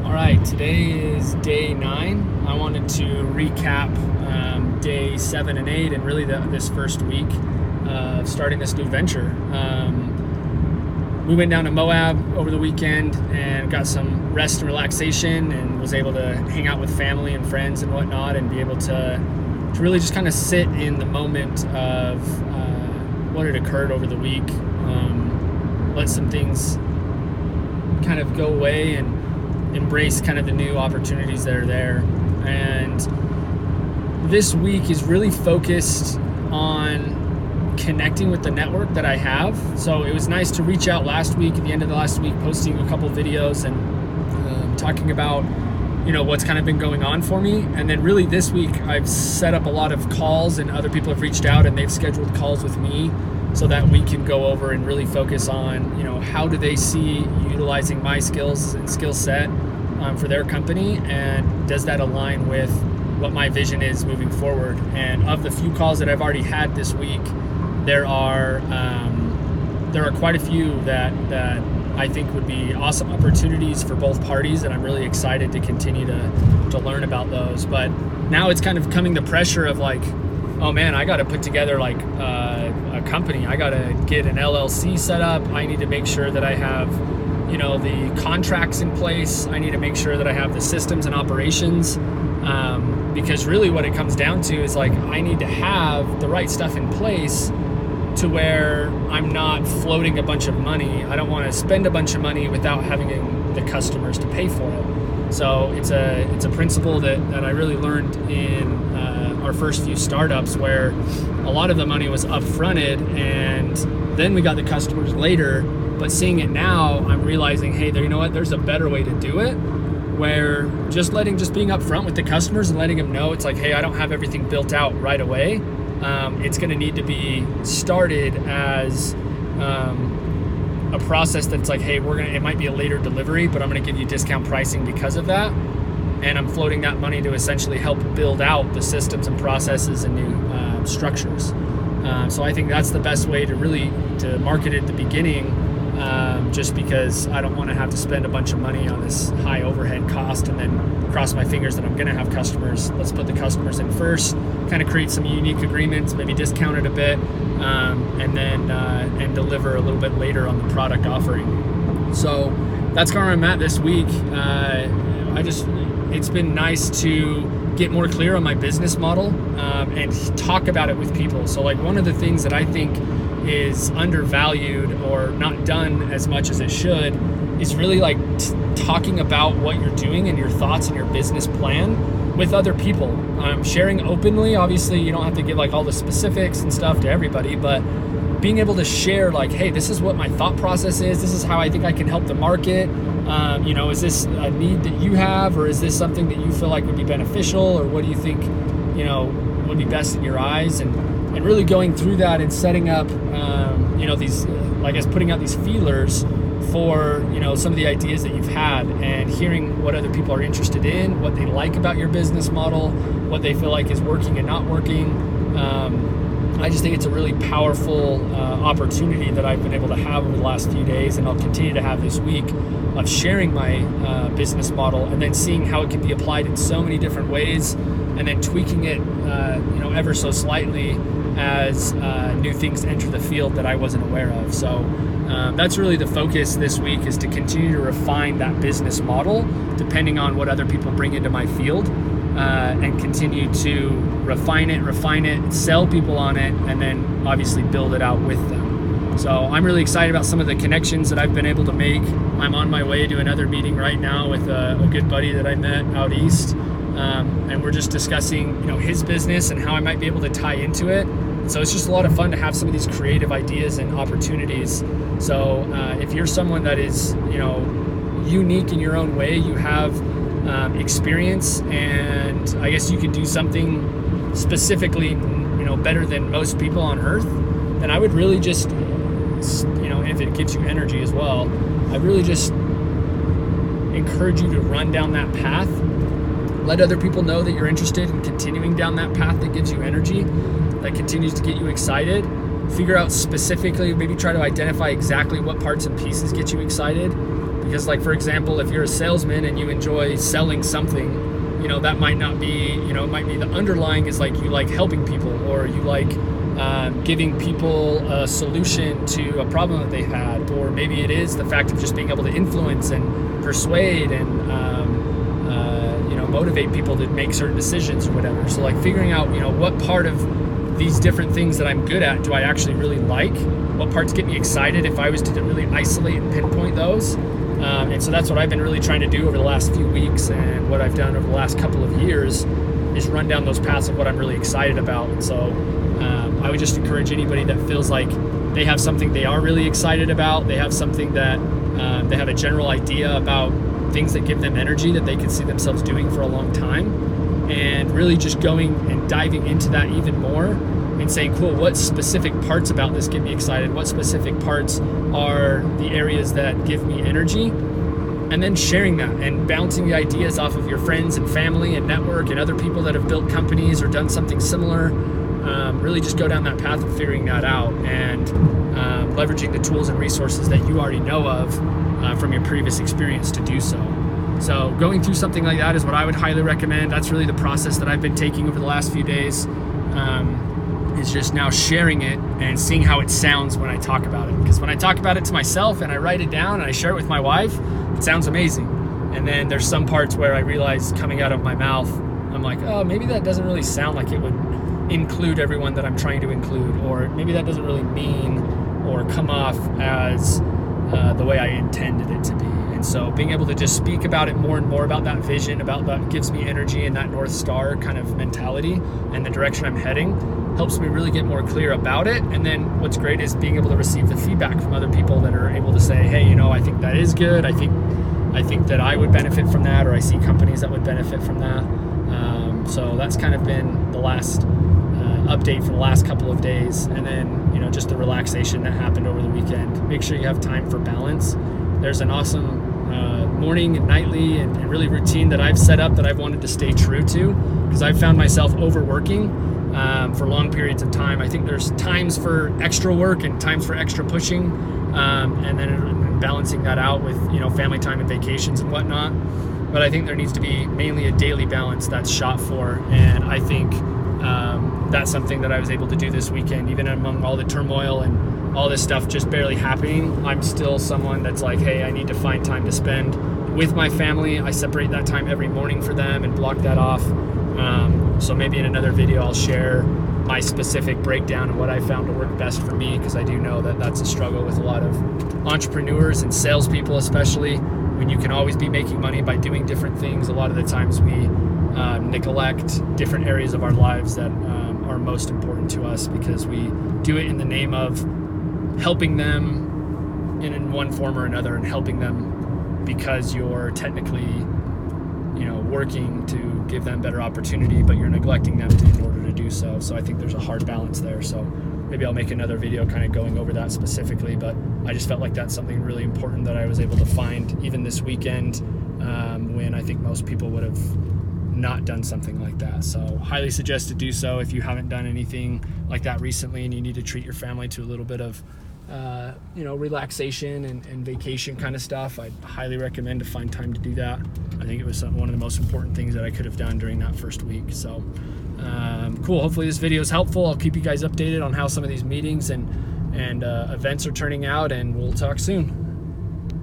All right, today is day 9. I wanted to recap day 7 and 8 and really this first week of starting this new venture. We went down to Moab over the weekend and got some rest and relaxation and was able to hang out with family and friends and whatnot and be able to really just kind of sit in the moment of what had occurred over the week, let some things kind of go away and embrace kind of the new opportunities that are there. And this week is really focused on connecting with the network that I have. So it was nice to reach out last week, at the end of the last week, posting a couple videos and talking about what's kind of been going on for me. And then really this week I've set up a lot of calls and other people have reached out and they've scheduled calls with me so that we can go over and really focus on how do they see utilizing my skills and skill set for their company, and does that align with what my vision is moving forward. And of the few calls that I've already had this week, there are quite a few that I think would be awesome opportunities for both parties, and I'm really excited to continue to learn about those. But now it's kind of coming the pressure of like, oh man, I got to put together like a company. I got to get an LLC set up. I need to make sure that I have the contracts in place. I need to make sure that I have the systems and operations, because really what it comes down to is like I need to have the right stuff in place to where I'm not floating a bunch of money. I don't want to spend a bunch of money without having the customers to pay for it. So it's a principle that I really learned in our first few startups, where a lot of the money was upfronted and then we got the customers later. But seeing it now, I'm realizing, hey, there's a better way to do it, where just being upfront with the customers and letting them know it's like, hey, I don't have everything built out right away. It's going to need to be started as a process that's like, hey, it might be a later delivery, but I'm going to give you discount pricing because of that. And I'm floating that money to essentially help build out the systems and processes and new structures. So I think that's the best way to market it at the beginning, just because I don't want to have to spend a bunch of money on this high overhead cost and then cross my fingers that I'm going to have customers. Let's put the customers in first, kind of create some unique agreements, maybe discount it a bit, and then deliver a little bit later on the product offering. So that's where I'm at this week. It's been nice to get more clear on my business model and talk about it with people. So like one of the things that I think is undervalued or not done as much as it should is really like talking about what you're doing and your thoughts and your business plan with other people. Sharing openly, obviously you don't have to give like all the specifics and stuff to everybody, but being able to share like, hey, this is what my thought process is. This is how I think I can help the market. Is this a need that you have, or is this something that you feel like would be beneficial, or what do you think, would be best in your eyes? And really going through that and setting up, these, putting out these feelers for, some of the ideas that you've had, and hearing what other people are interested in, what they like about your business model, what they feel like is working and not working. I just think it's a really powerful opportunity that I've been able to have over the last few days, and I'll continue to have this week, of sharing my business model and then seeing how it can be applied in so many different ways, and then tweaking it, ever so slightly as new things enter the field that I wasn't aware of. So that's really the focus this week, is to continue to refine that business model depending on what other people bring into my field, and continue to refine it, sell people on it, and then obviously build it out with them. So I'm really excited about some of the connections that I've been able to make. I'm on my way to another meeting right now with a good buddy that I met out east. And we're just discussing, his business and how I might be able to tie into it. So it's just a lot of fun to have some of these creative ideas and opportunities. So if you're someone that is, unique in your own way, you have experience, and I guess you can do something specifically, better than most people on earth, then I would really just, if it gives you energy as well, I really just encourage you to run down that path. Let other people know that you're interested in continuing down that path that gives you energy, that continues to get you excited. Figure out specifically, maybe try to identify exactly what parts and pieces get you excited, Because like, for example, if you're a salesman and you enjoy selling something, that might not be, it might be the underlying is like you like helping people, or you like giving people a solution to a problem that they've had, or maybe it is the fact of just being able to influence and persuade and motivate people to make certain decisions or whatever. So like figuring out what part of these different things that I'm good at do I actually really like, what parts get me excited if I was to really isolate and pinpoint those. And so that's what I've been really trying to do over the last few weeks, and what I've done over the last couple of years is run down those paths of what I'm really excited about. And so I would just encourage anybody that feels like they have something they are really excited about, they have something that they have a general idea about things that give them energy that they can see themselves doing for a long time, and really just going and diving into that even more and saying, cool, what specific parts about this get me excited? What specific parts are the areas that give me energy? And then sharing that and bouncing the ideas off of your friends and family and network and other people that have built companies or done something similar. Really just go down that path of figuring that out, and leveraging the tools and resources that you already know of from your previous experience to do so. So going through something like that is what I would highly recommend. That's really the process that I've been taking over the last few days. Is just now sharing it and seeing how it sounds when I talk about it. Because when I talk about it to myself and I write it down and I share it with my wife, it sounds amazing. And then there's some parts where I realize coming out of my mouth, I'm like, oh, maybe that doesn't really sound like it would include everyone that I'm trying to include, or maybe that doesn't really mean or come off as the way I intended it to be. And so being able to just speak about it more and more, about that vision, about that gives me energy and that North Star kind of mentality and the direction I'm heading, helps me really get more clear about it. And then what's great is being able to receive the feedback from other people that are able to say, hey, I think that is good. I think that I would benefit from that, or I see companies that would benefit from that. So that's kind of been the last update for the last couple of days. And then, just the relaxation that happened over the weekend. Make sure you have time for balance. There's an awesome morning and nightly and really routine that I've set up that I've wanted to stay true to, because I've found myself overworking for long periods of time. I think there's times for extra work and times for extra pushing, and then balancing that out with family time and vacations and whatnot. But I think there needs to be mainly a daily balance that's shot for, and I think that's something that I was able to do this weekend. Even among all the turmoil and all this stuff just barely happening, I'm still someone that's like, hey, I need to find time to spend with my family. I separate that time every morning for them and block that off. So maybe in another video I'll share my specific breakdown of what I found to work best for me, because I do know that that's a struggle with a lot of entrepreneurs and salespeople, especially when you can always be making money by doing different things. A lot of the times we neglect different areas of our lives that are most important to us, because we do it in the name of helping them in one form or another, and helping them because you're technically working to give them better opportunity, but you're neglecting them in order to do so. So I think there's a hard balance there. So maybe I'll make another video kind of going over that specifically, but I just felt like that's something really important that I was able to find even this weekend, when I think most people would have not done something like that. So highly suggest to do so if you haven't done anything like that recently and you need to treat your family to a little bit of relaxation and vacation kind of stuff. I'd highly recommend to find time to do that. I think it was one of the most important things that I could have done during that first week. So cool. Hopefully this video is helpful. I'll keep you guys updated on how some of these meetings and events are turning out, and we'll talk soon.